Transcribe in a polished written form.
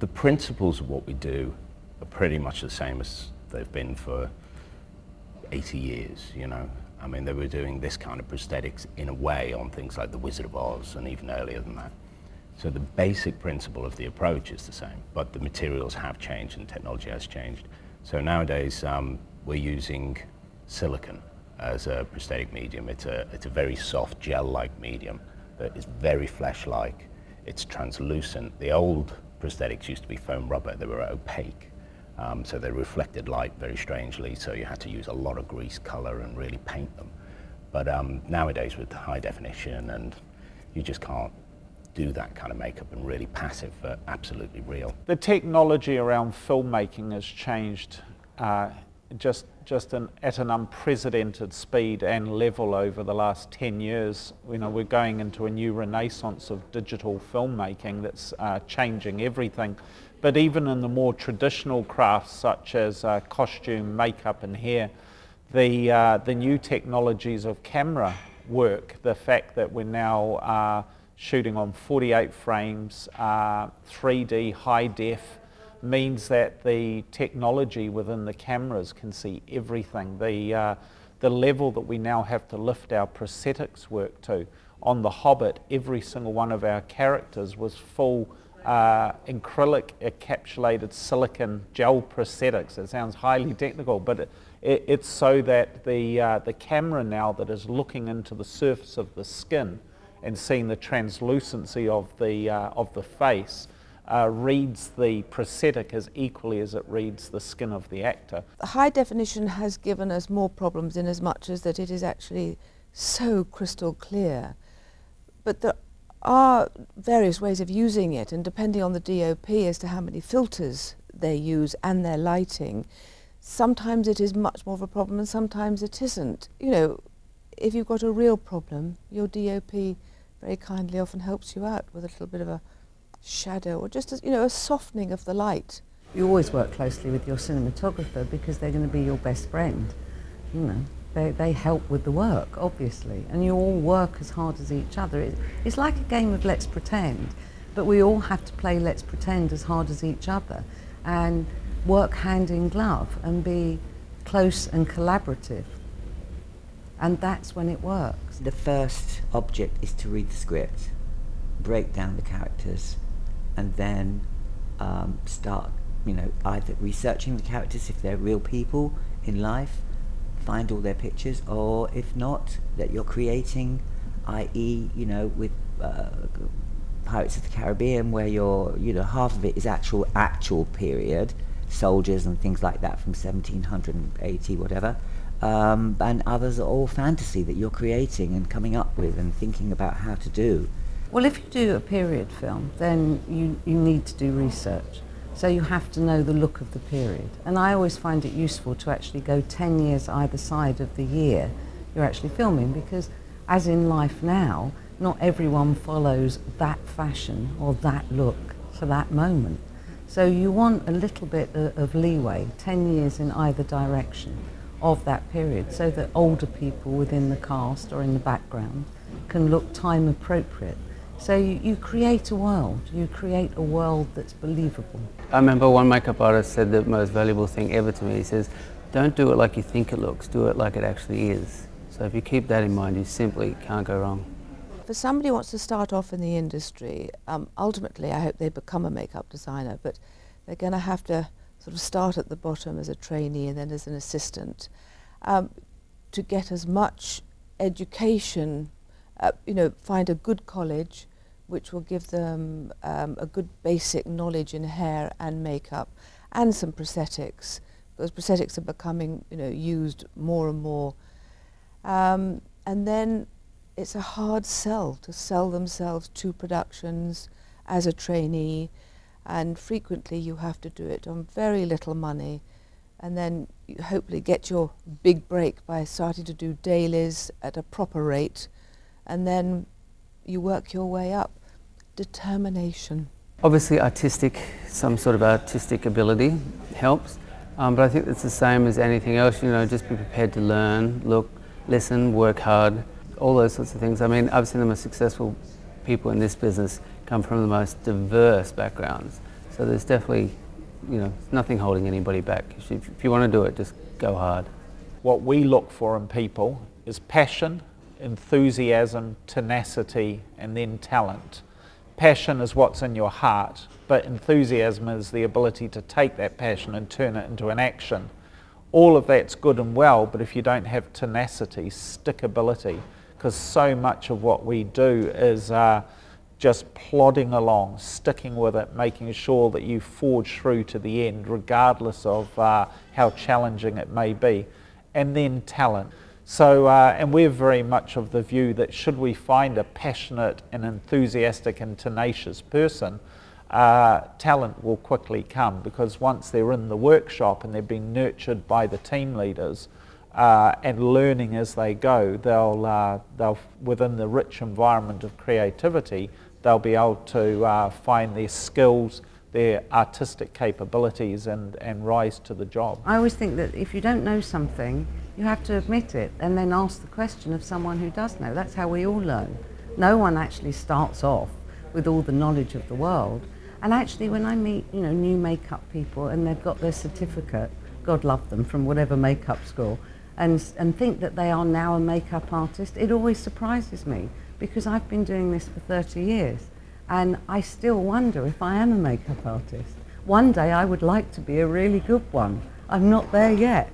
The principles of what we do are pretty much the same as they've been for 80 years, you know. I mean, they were doing this kind of prosthetics in a way on things like The Wizard of Oz and even earlier than that. So the basic principle of the approach is the same, but the materials have changed and technology has changed. So nowadays, we're using silicon as a prosthetic medium. It's a very soft gel-like medium that is very flesh-like. It's translucent. The old prosthetics used to be foam rubber. They were opaque. So they reflected light very strangely, so you had to use a lot of grease color and really paint them. But nowadays with high definition, and you just can't do that kind of makeup and really passive but absolutely real. The technology around filmmaking has changed at an unprecedented speed and level over the last 10 years. You know, we're going into a new renaissance of digital filmmaking that's changing everything. But even in the more traditional crafts such as costume, makeup and hair, the new technologies of camera work, the fact that we're now shooting on 48 frames, 3D, high def, means that the technology within the cameras can see everything. The level that we now have to lift our prosthetics work to. On The Hobbit, every single one of our characters was full acrylic encapsulated silicon gel prosthetics. It sounds highly technical, but it's so that the camera now that is looking into the surface of the skin and seeing the translucency of the face reads the prosthetic as equally as it reads the skin of the actor. High definition has given us more problems in as much as that it is actually so crystal clear. But there are various ways of using it, and depending on the DOP as to how many filters they use and their lighting, sometimes it is much more of a problem and sometimes it isn't. You know, if you've got a real problem, your DOP very kindly often helps you out with a little bit of a shadow or just a softening of the light. You always work closely with your cinematographer because they're going to be your best friend. You know, they help with the work, obviously, and you all work as hard as each other. It's like a game of let's pretend, but we all have to play let's pretend as hard as each other and work hand in glove and be close and collaborative. And that's when it works. The first object is to read the script, break down the characters, and then start, either researching the characters if they're real people in life, find all their pictures, or if not, that you're creating, i.e., with Pirates of the Caribbean, where half of it is actual period, soldiers and things like that from 1780, whatever. And others are all fantasy that you're creating and coming up with and thinking about how to do. Well, if you do a period film, then you need to do research. So you have to know the look of the period. And I always find it useful to actually go 10 years either side of the year you're actually filming, because as in life now, not everyone follows that fashion or that look for that moment. So you want a little bit of leeway, 10 years in either direction of that period, so that older people within the cast or in the background can look time appropriate. So you create a world. You create a world that's believable. I remember one makeup artist said the most valuable thing ever to me. He says, don't do it like you think it looks, do it like it actually is. So if you keep that in mind, you simply can't go wrong. For somebody who wants to start off in the industry, ultimately I hope they become a makeup designer, but they're going to have to sort of start at the bottom as a trainee and then as an assistant to get as much education, find a good college which will give them a good basic knowledge in hair and makeup and some prosthetics, because prosthetics are becoming used more and more. And then it's a hard sell to sell themselves to productions as a trainee, and frequently you have to do it on very little money, and then you hopefully get your big break by starting to do dailies at a proper rate, and then you work your way up. Determination. Obviously some sort of artistic ability helps, but I think it's the same as anything else, just be prepared to learn, look, listen, work hard, all those sorts of things. I mean, I've seen the most successful people in this business come from the most diverse backgrounds. So So there's definitely, nothing holding anybody back. If you want to do it, just go hard. What we look for in people is passion, enthusiasm, tenacity, and then talent. Passion is what's in your heart, but enthusiasm is the ability to take that passion and turn it into an action. All of that's good and well, but if you don't have tenacity, stickability, because so much of what we do is just plodding along, sticking with it, making sure that you forge through to the end, regardless of how challenging it may be. And then talent. So, and we're very much of the view that should we find a passionate and enthusiastic and tenacious person, talent will quickly come, because once they're in the workshop and they're being nurtured by the team leaders and learning as they go, they'll within the rich environment of creativity, they'll be able to find their skills, their artistic capabilities and rise to the job. I always think that if you don't know something, you have to admit it and then ask the question of someone who does know. That's how we all learn. No one actually starts off with all the knowledge of the world. And actually when I meet new makeup people and they've got their certificate, God love them, from whatever makeup school, and think that they are now a makeup artist, it always surprises me, because I've been doing this for 30 years and I still wonder if I am a makeup artist. One day I would like to be a really good one. I'm not there yet.